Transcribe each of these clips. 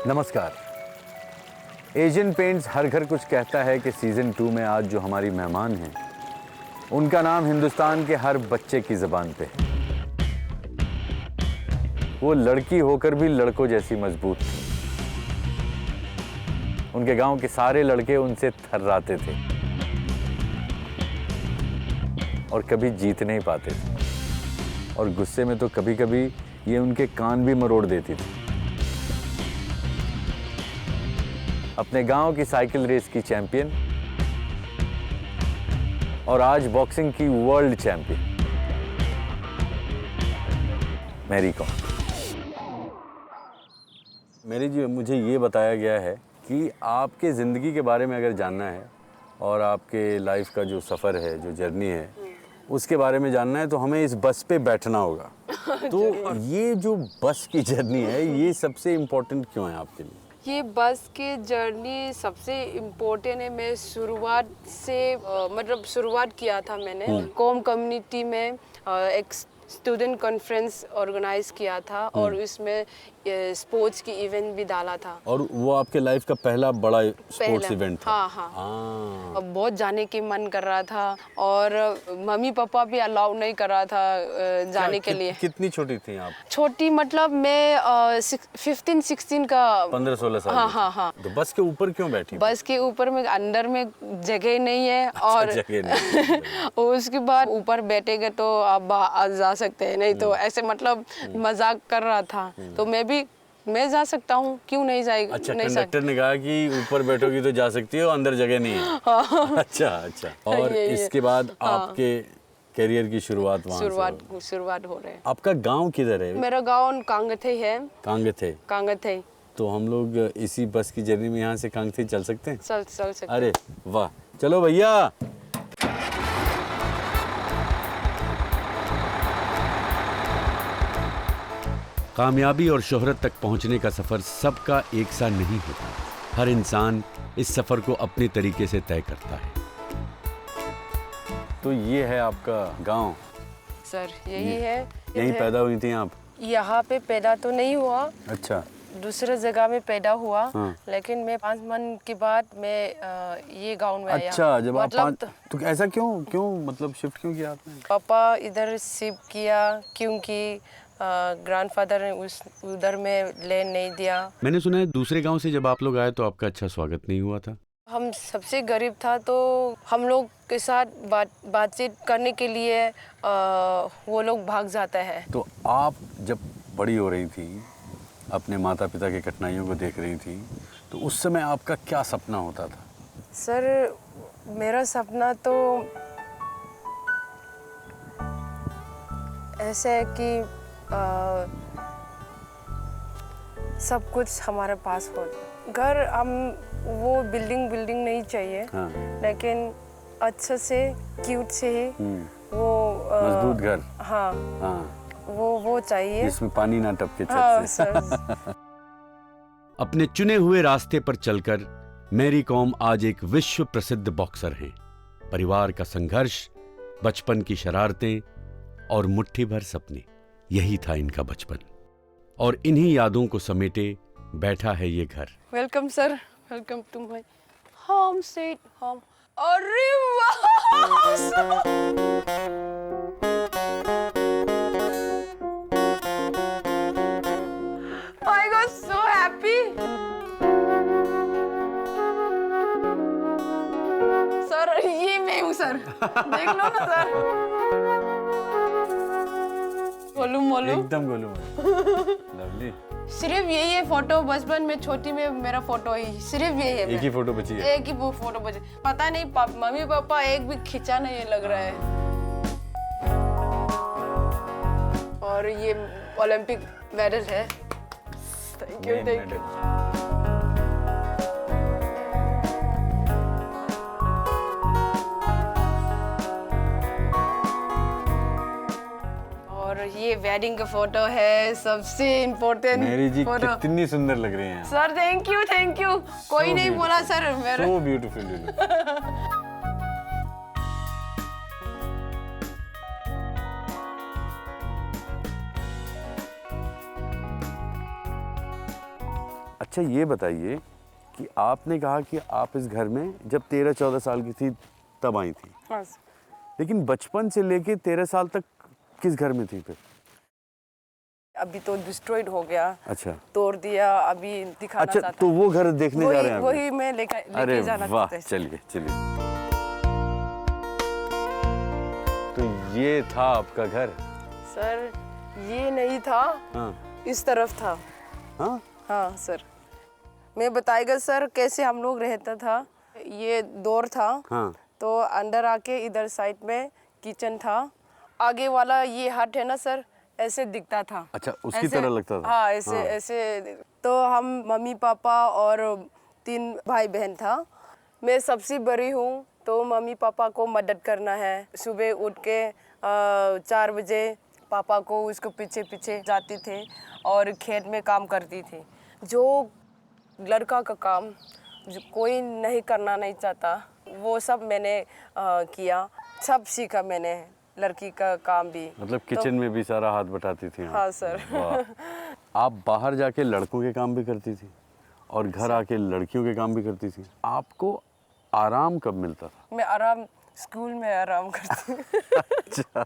नमस्कार। Asian paints हर घर कुछ कहता है कि सीजन 2 में आज जो हमारी मेहमान हैं उनका नाम हिंदुस्तान के हर बच्चे की जुबान पे है। वो लड़की होकर भी लड़कों जैसी मजबूत थी। उनके गांव के सारे लड़के उनसे थर्राते थे और कभी जीत नहीं पाते थे और गुस्से में तो कभी कभी ये उनके कान भी मरोड़ देती थी। अपने गांव की साइकिल रेस की चैंपियन और आज बॉक्सिंग की वर्ल्ड चैंपियन मैरी कॉम। मैरी जी, मुझे ये बताया गया है कि आपके ज़िंदगी के बारे में अगर जानना है और आपके लाइफ का जो सफ़र है, जो जर्नी है, उसके बारे में जानना है तो हमें इस बस पे बैठना होगा। तो ये जो बस की जर्नी है, ये सबसे इम्पोर्टेंट क्यों है आपके लिए? ये बस की जर्नी सबसे इम्पोर्टेंट है। मैं शुरुआत से शुरुआत किया था मैंने कॉम कम्युनिटी में एक स्टूडेंट कॉन्फ्रेंस ऑर्गेनाइज किया था और इसमें स्पोर्ट्स की इवेंट भी डाला था। और वो आपके लाइफ का पहला बड़ा स्पोर्ट्स इवेंट था? हाँ। अब बहुत जाने की मन कर रहा था और मम्मी पापा भी अलाउ नहीं कर रहा था जाने के लिए। कितनी छोटी थी आप? छोटी मतलब मैं 15-16 का। 15-16 साल? हाँ। तो बस के ऊपर क्यों बैठी? बस के ऊपर में अंदर में जगह नहीं है। और जगह नहीं। उसके बाद ऊपर बैठेंगे तो आप जा सकते हैं, नहीं तो ऐसे मजाक कर रहा था। तो मैं जा सकता हूँ, क्यों नहीं जाएगी? अच्छा, कंडक्टर ने कहा कि ऊपर बैठोगी तो जा सकती हो, अंदर जगह नहीं है। हाँ। अच्छा। और इसके बाद आपके करियर की शुरुआत वहाँ शुरुआत हो रही है। आपका गांव किधर है? मेरा गांव कांगथे है। कांगथे। तो हम लोग इसी बस की जर्नी में यहाँ से कांगथे चल सकते हैं? चल सकते। अरे वाह, चलो भैया। कामयाबी और शोहरत तक पहुंचने का सफर सबका एक सा नहीं होता। हर इंसान इस सफर को अपने तरीके से तय करता है। तो ये है आपका गांव? सर यही है। यहीं पैदा हुई थी आप? यहाँ पे पैदा तो नहीं हुआ। अच्छा। दूसरे जगह में पैदा हुआ। हाँ। लेकिन मैं 5 मंथ के बाद मैं ये गांव में आया। अच्छा, जब आप तो ऐसा क्यों शिफ्ट क्यों किया आपने? पापा इधर शिफ्ट किया क्योंकि ग्रैंडफादर ने उधर में लैंड नहीं दिया। मैंने सुना है दूसरे गांव से जब आप लोग आए तो आपका अच्छा स्वागत नहीं हुआ था। हम सबसे गरीब था तो हम लोग के साथ बातचीत करने के लिए वो लोग भाग जाता है। तो आप जब बड़ी हो रही थी, अपने माता पिता की कठिनाइयों को देख रही थी, तो उस समय आपका क्या सपना होता था? सर मेरा सपना तो ऐसे है कि सब कुछ हमारे पास हो। घर हम वो बिल्डिंग नहीं चाहिए। हाँ। लेकिन अच्छे से क्यूट से ही वो मजबूत घर। हाँ। वो चाहिए जिसमें पानी ना टपके छत हाँ, से। सर। अपने चुने हुए रास्ते पर चलकर मैरी कॉम आज एक विश्व प्रसिद्ध बॉक्सर हैं। परिवार का संघर्ष, बचपन की शरारतें और मुट्ठी भर सपने, यही था इनका बचपन। और इन्हीं यादों को समेटे बैठा है ये घर। Welcome sir, welcome to my home sweet home. अरे वाह! I got so happy. Sir ये मैं हूँ सर, देख लो ना सर। गोलू एकदम गोलू। लवली। सिर्फ यही है फोटो, बचपन में छोटी में मेरा फोटो ही सिर्फ यही है। एक ही फोटो बची है? एक ही फोटो बची। पता नहीं मम्मी पापा एक भी खींचा नहीं लग रहा है। और ये ओलंपिक मेडल है। Thank you. ये वेडिंग का फोटो है, सबसे इम्पोर्टेंट। मैरी जी कितनी सुंदर लग रही हैं सर। Thank you. कोई नहीं बोला सर मेरा। So beautiful। अच्छा ये बताइए कि आपने कहा कि आप इस घर में जब 13-14 साल की थी तब आई थी, हाँ सर। लेकिन बचपन से लेके 13 साल तक किस घर में थी फिर? अभी तो डिस्ट्रॉयड हो गया, अच्छा तोड़ दिया, अभी दिखाना अच्छा, चाहता तो वो घर देखने जा रहे हैं वही अभी? वही मैं अरे लेके जाना वाह, चाहता हूँ। चलिए चलिए। तो ये था आपका घर? सर ये नहीं था, हाँ इस तरफ था। हाँ हाँ सर, मैं बताएगा सर कैसे हम लोग रहता था। ये डोर था, हाँ तो अंदर आके इधर साइड में किचन था। आगे वाला ये हट है ना सर, ऐसे दिखता था। अच्छा, उसकी ऐसे- तरह लगता था? हाँ ऐसे ऐसे। तो हम मम्मी पापा और 3 भाई बहन था। मैं सबसे बड़ी हूँ, तो मम्मी पापा को मदद करना है। सुबह उठ के 4 बजे पापा को उसको पीछे पीछे जाती थे और खेत में काम करती थी। जो लड़का का काम जो कोई नहीं करना नहीं चाहता, वो सब मैंने किया। सब सीखा मैंने, लड़की का काम भी। मतलब किचन में भी सारा हाथ बटाती थी आप? हाँ सर। वाह। आप बाहर जाके लड़कों के काम भी करती थी और घर आके लड़कियों के काम भी करती थी। आपको आराम कब मिलता था? मैं आराम स्कूल में आराम करती हूँ। अच्छा,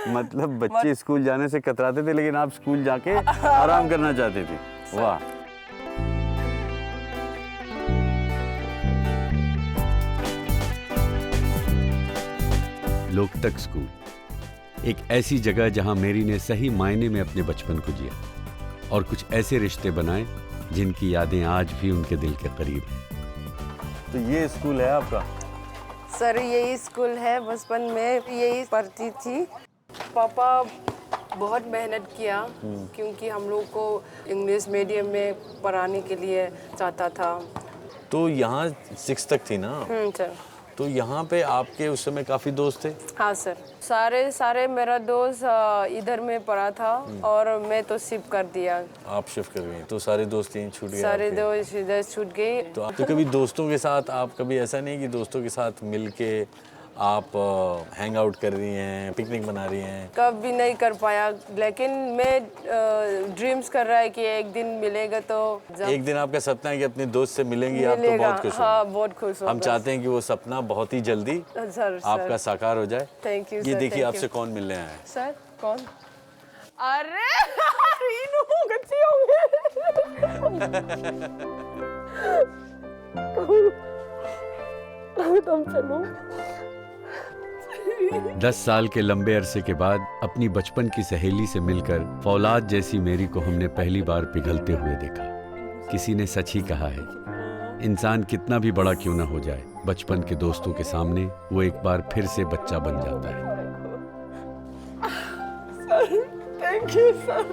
मतलब बच्चे स्कूल जाने से कतराते थे, लेकिन आप स्कूल जाके आराम करना चाहती थी। वाह। लोकटक स्कूल, एक ऐसी जगह जहां मेरी ने सही मायने में अपने बचपन को जिया और कुछ ऐसे रिश्ते बनाए जिनकी यादें आज भी उनके दिल के करीब हैं। तो ये स्कूल है आपका? सर यही स्कूल है, बचपन में यही पढ़ती थी। पापा बहुत मेहनत किया, क्योंकि हम लोग को इंग्लिश मीडियम में पढ़ाने के लिए चाहता था। तो यहाँ 6 तक थी ना? सर। तो यहाँ पे आपके उस समय काफ़ी दोस्त थे? हाँ सर, सारे मेरा दोस्त इधर में पढ़ा था और मैं तो शिफ्ट कर दिया। आप शिफ्ट कर गए, तो सारे दोस्त यहीं छूट गए सारे आपके? दोस्त इधर छूट गए। तो कभी दोस्तों के साथ आप कभी ऐसा नहीं कि दोस्तों के साथ मिलके आप हैंग आउट कर रही हैं, पिकनिक बना रही हैं? कभी नहीं कर पाया, लेकिन मैं ड्रीम्स कर रहा है कि एक दिन मिलेगा। तो जब एक दिन आपका सपना है कि अपने दोस्त से मिलेंगी आप, तो मिलेगा, बहुत खुश हाँ होंगे। बहुत खुश हम होगा। चाहते हैं कि वो सपना बहुत ही जल्दी सर आपका साकार हो जाए। थैंक यू ये सर, देखिए thank आपसे you। कौन मिलने आया है। सर कौन? अरे रीनू गच्ची होंगे। तुम चलो। 10 साल के लंबे अरसे के बाद अपनी बचपन की सहेली से मिलकर फौलाद जैसी मेरी को हमने पहली बार पिघलते हुए देखा। किसी ने सच ही कहा है, इंसान कितना भी बड़ा क्यों ना हो जाए, बचपन के दोस्तों के सामने वो एक बार फिर से बच्चा बन जाता है। Thank you sir.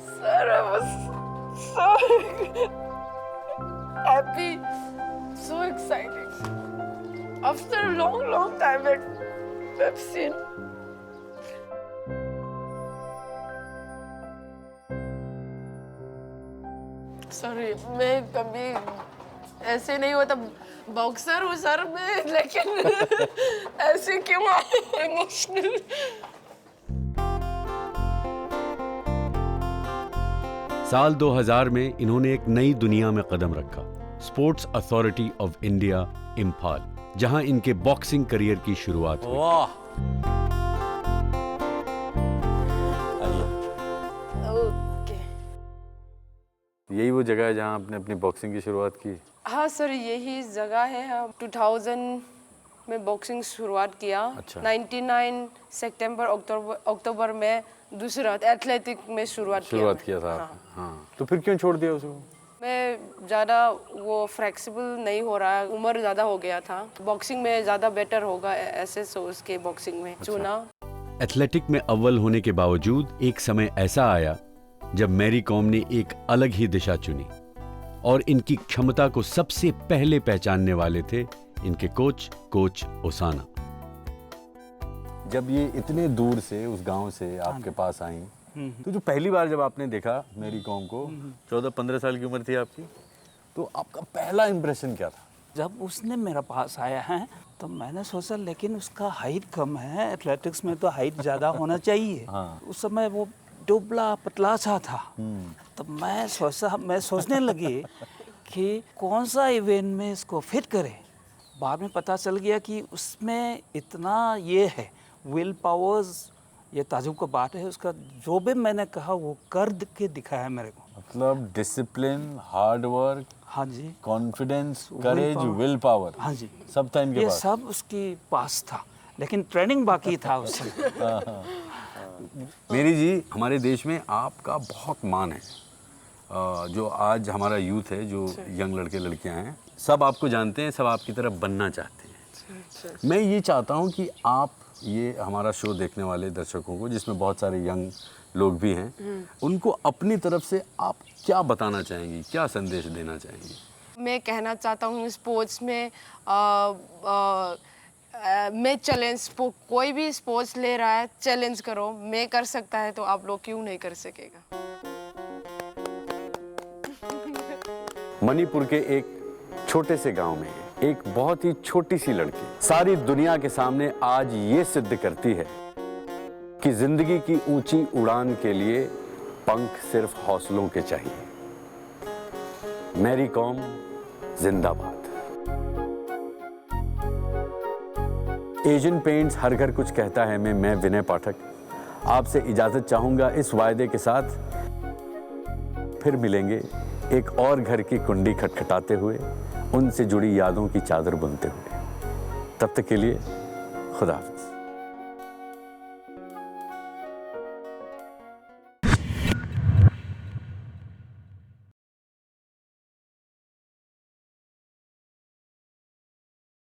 Sir I was so happy, so excited. After a long time I've seen. Sorry, मैं कभी ऐसे नहीं होता। बॉक्सर हूँ सर मैं, लेकिन ऐसे क्यों इमोशनल? साल 2000 में इन्होंने एक नई दुनिया में कदम रखा, sports authority of India Imphal, जहां इनके बॉक्सिंग करियर की शुरुआत हुई। वाह। ओके। यही वो जगह है जहां आपने अपनी बॉक्सिंग की शुरुआत की? हाँ सर यही जगह है। हम 2000 में बॉक्सिंग शुरुआत किया। अच्छा। 99 सितंबर अक्टूबर में दूसरा एथलेटिक में शुरुआत किया था आपने? हाँ। तो फिर क्यों छोड़ दिया उसको? मैं ज़्यादा वो फ्लेक्सिबल नहीं हो रहा, उम्र ज़्यादा हो गया था। बॉक्सिंग में ज़्यादा बेटर होगा ऐसे सोच के बॉक्सिंग में चुना। एथलेटिक में अव्वल होने के बावजूद एक समय ऐसा आया जब मैरी कॉम ने एक अलग ही दिशा चुनी और इनकी क्षमता को सबसे पहले पहचानने वाले थे इनके कोच ओसाना। जब ये इतने दूर से उस गांव से आपके पास आई, तो जो पहली बार जब आपने देखा मैरी कॉम को, 14-15 साल की उम्र थी आपकी, तो आपका पहला इंप्रेशन क्या था? जब उसने मेरे पास आया है तो मैंने सोचा लेकिन उसका हाइट कम है, एथलेटिक्स में तो हाइट ज़्यादा होना चाहिए। हाँ। उस समय वो दुबला पतला सा था। तो मैं सोचने लगी कि कौन सा इवेंट में इसको फिट करें। बाद में पता चल गया कि उसमें इतना ये है, विल पावर्स, ये ताजुब का बात है। उसका जो भी मैंने कहा वो कर के दिखाया मेरे को। मतलब डिसिप्लिन, हार्ड वर्क, हाँ जी, कॉन्फिडेंस, करेज, विल पावर, हाँ जी, सब था इनके ये पास। सब उसके पास था, लेकिन ट्रेनिंग बाकी था उससे। मेरी जी, हमारे देश में आपका बहुत मान है। जो आज हमारा यूथ है, जो यंग लड़के लड़कियां हैं, सब आपको जानते हैं, सब आपकी तरफ बनना चाहते हैं। मैं ये चाहता हूं कि आप ये हमारा शो देखने वाले दर्शकों को, जिसमें बहुत सारे यंग लोग भी हैं, उनको अपनी तरफ से आप क्या बताना चाहेंगी, क्या संदेश देना चाहेंगी? मैं कहना चाहता हूँ स्पोर्ट्स में मैं चैलेंज, कोई भी स्पोर्ट्स ले रहा है, चैलेंज करो। मैं कर सकता है तो आप लोग क्यों नहीं कर सकेगा। मणिपुर के एक छोटे से गांव में एक बहुत ही छोटी सी लड़की सारी दुनिया के सामने आज ये सिद्ध करती है कि जिंदगी की ऊंची उड़ान के लिए पंख सिर्फ हौसलों के चाहिए। मैरी कॉम जिंदाबाद। एशियन पेंट्स हर घर कुछ कहता है में मैं विनय पाठक आपसे इजाजत चाहूंगा इस वायदे के साथ, फिर मिलेंगे एक और घर की कुंडी खटखटाते हुए, उनसे जुड़ी यादों की चादर बुनते हुए। तब तक के लिए खुदा हाफिज।